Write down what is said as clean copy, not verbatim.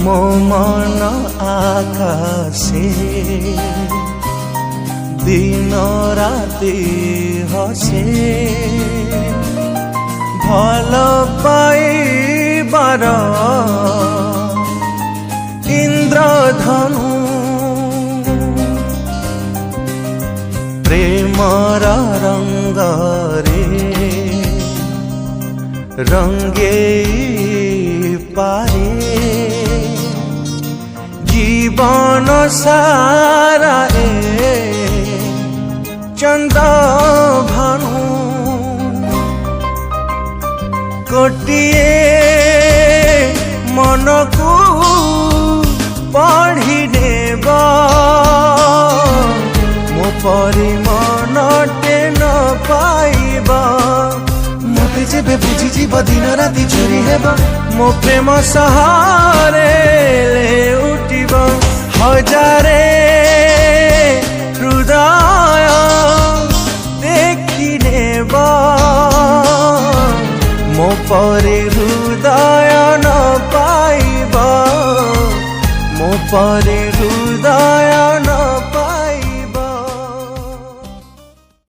मो मन आकाशे दिन राति हसे भल पाइबार इंद्रधनु प्रेमर रंगरे रंगे पारे जीवन सारा चंद्र भानु गोटिए मन को पढ़ी नेब मो परी मन टेन पाइब मते जेबे बुझी जीव दिन राति चोरी हेब मो प्रेम सहारे उठिब हजारे हृदय देखी नेब मो परी हृदय न पाइब मो परी